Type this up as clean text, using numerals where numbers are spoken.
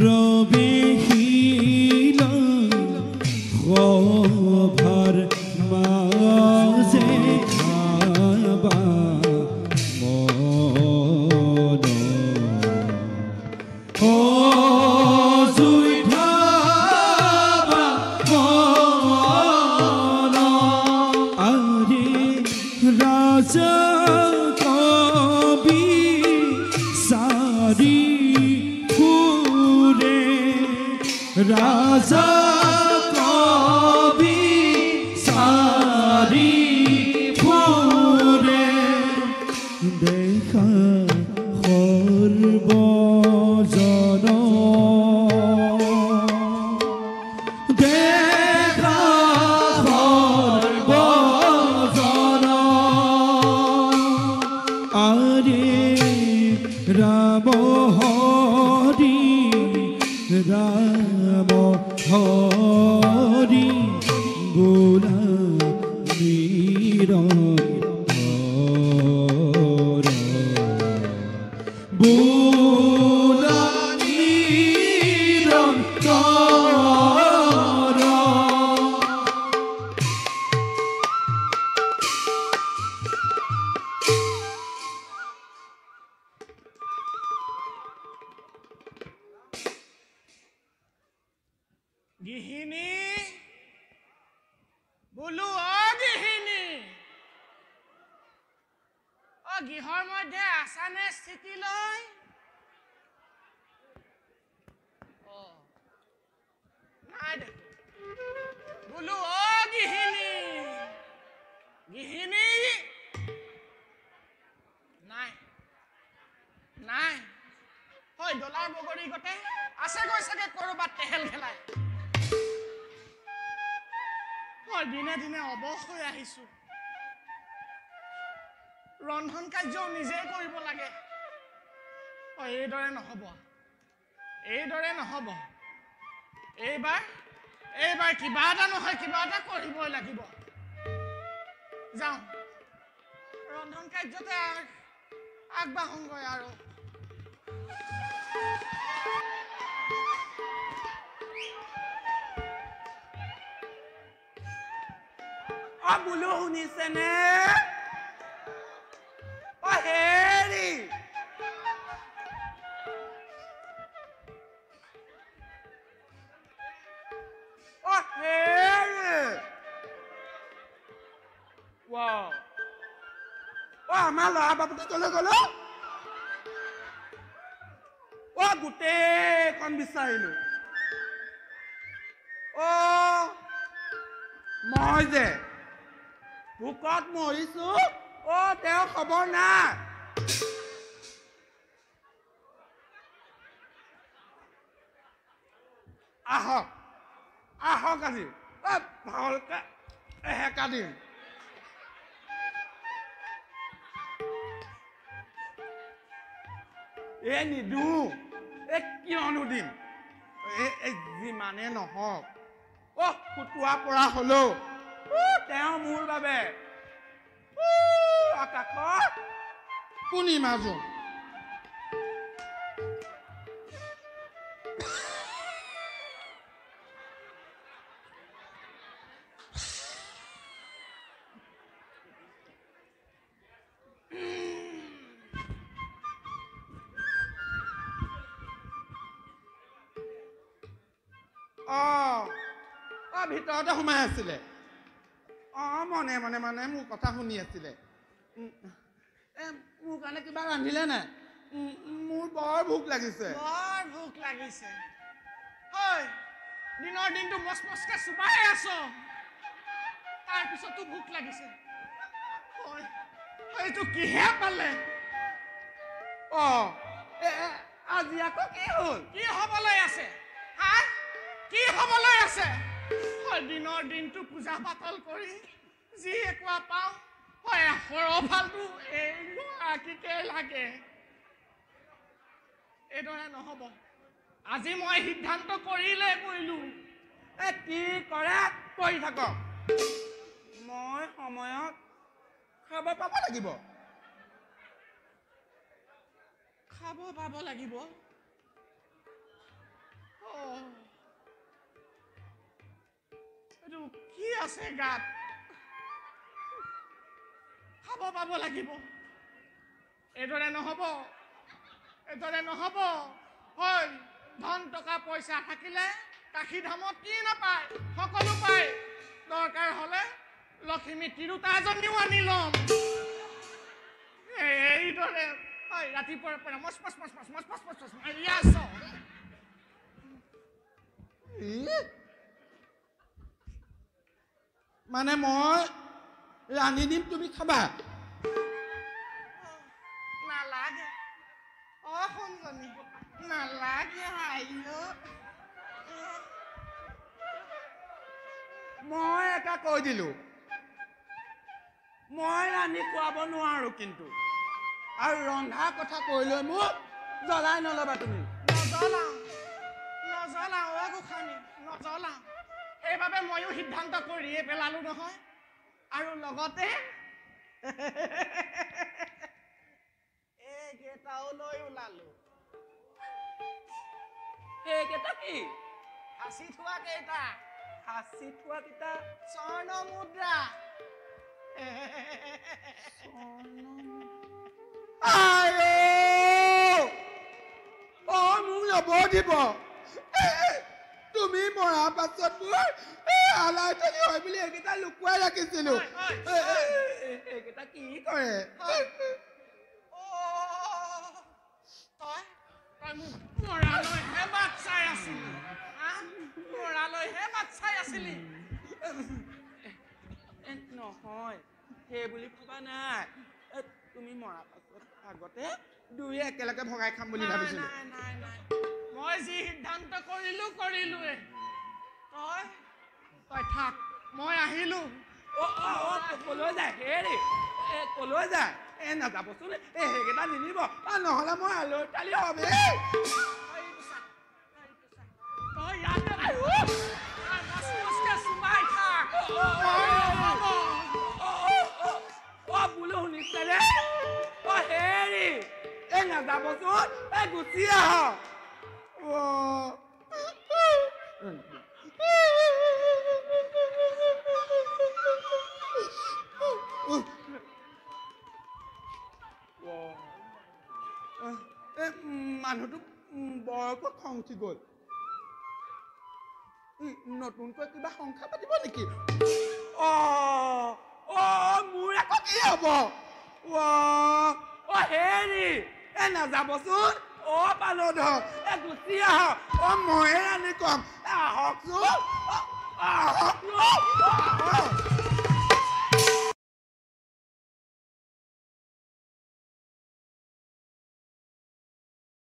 প্ৰৱেশিল সভাৰ মাজে খাবা মন জুই ধাবা মন আৰে ৰাজা কবি সাৰি ফুৰে ৰাজা কবি সাৰি ফুৰে দেখা সৰ্বজন দেখা সৰ্বজন আৰে ৰাম হৰি ৰাম হৰি বোলা নিৰন্তৰ বোলা নিৰন্তৰ গৃহিণী বোলো গৃহিণী গৃহৰ মধ্যে আছানে স্থিতি লৈ নাই দেখো বোলো গৃহিণী গৃহিণী নাই নাই হয় ডলাৰ বগৰী গতে আছে গৈ চাগে কৰবাত টেহেল খেলাই দিনে দিনে অৱস হৈ আহিছো ৰন্ধন কাৰ্য নিজে কৰিব লাগে এইদৰে নহব এইবাৰ কিবা এটা নহয় কিবা এটা কৰিবই লাগিব যাওঁ ৰন্ধন কাৰ্যতে আগবাঢ়োগৈ আৰু বোলো শুনিছেনে হেৰি আমাৰ ল'ৰা বাপুতে কলৈ গ'ল গোটেইখন বিচাৰিলো মই যে ভোকত মৰিছো তেওঁ খবৰ নাই আহক আজি ভালকে এহেকা দিম নিদো কিয়নো দিম যিমানে নহওক ফুটোৱা পৰা হলেও তেওঁ মোৰ বাবে আকাশত পূৰ্ণিমা জোন ভিতৰতে সোমাই আছিলে মনে মনে মানে মোৰ কথা শুনি আছিলে মোৰ কাৰণে কিবা ৰান্ধিলে নাই মোৰ বৰ ভোক লাগিছে দিনৰ দিনটো মচমচকে চুবাই আছ তাৰপিছতো ভোক লাগিছে এইটো কিহে পালে আজি আকৌ কি হ'ল কি হবলৈ আছে কি হবলৈ আছে দিনৰ দিনটো পূজা পাতল কৰি যি একোৱা পাওঁ সৰফালটো এইগৰাকীকে লাগে এইদৰে নহব আজি মই সিদ্ধান্ত কৰিলো কি কৰে কৰি থাকক মই সময়ত খাব পাব লাগিব খাব পাব লাগিব এইটো কি আছে গাত খাব পাব লাগিব এইদৰে নহ'ব হয় ধন টকা পইচা থাকিলে কাশী ধামত কি নাপায় সকলো পায় দৰকাৰ হ'লে লক্ষ্মী তিৰোতা এজনীও আনি ল'ম এইদৰে হয় ৰাতিপুৱাৰ পৰা মচ মাৰি আছ মানে মই ৰান্ধি দিম তুমি খাবা নালাগে সোণজনী নালাগে মই এটা কৈ দিলো মই ৰান্ধি খুৱাব নোৱাৰো কিন্তু আৰু ৰন্ধা কথা কৈ লৈ মোক জ্বলাই নলবা তুমি নজ্বলাও গোসাঁনী নজ্বলাও সেইবাবে ময়ো সিদ্ধান্ত কৰিয়ে পেলালো নহয় আৰু লগতে এইকেইটাও লৈ ওলালো সেইকেইটা কি সাঁচি থোৱা কেইটা স্বৰ্ণ মুদ্ৰা মোক ল'ব দিব তুমি মৰা পাছত মোৰ আলাই থাকি হয় বুলি এইকেইটা লুকুৱাই ৰাখিছিলো এইকেইটা কি কৰে তই মোক মৰালৈহে বাট চাই আছিলি নহয় সেই বুলি ভবা নাই তুমি মৰা পাছত আগতে দুয়ে একেলগে ভগাই খাম বুলি ভাবিছিলো নাই মই যি সিদ্ধান্ত কৰিলোৱে তই থাক মই আহিলো কলৈ যায় হেৰি কলৈ যায় নাযাবচোন সেইকেইটা নিনিব নহ'লে মই আলৈ তালি হবে তই ইয়াতে সোমাই থাক বোলো শুনিছে ৰে হেৰি নাযাবচোন গুচি আহ মানুহটো বৰকৈ খং উঠি গ'ল নতুনকৈ কিবা সংখ্যা পাতিব নেকি মোৰ আকৌ কি হ'ব হেৰি নাযাবচোন পালধৰ গুচি আহক ময়ে ৰান্ধি কম আহকচোন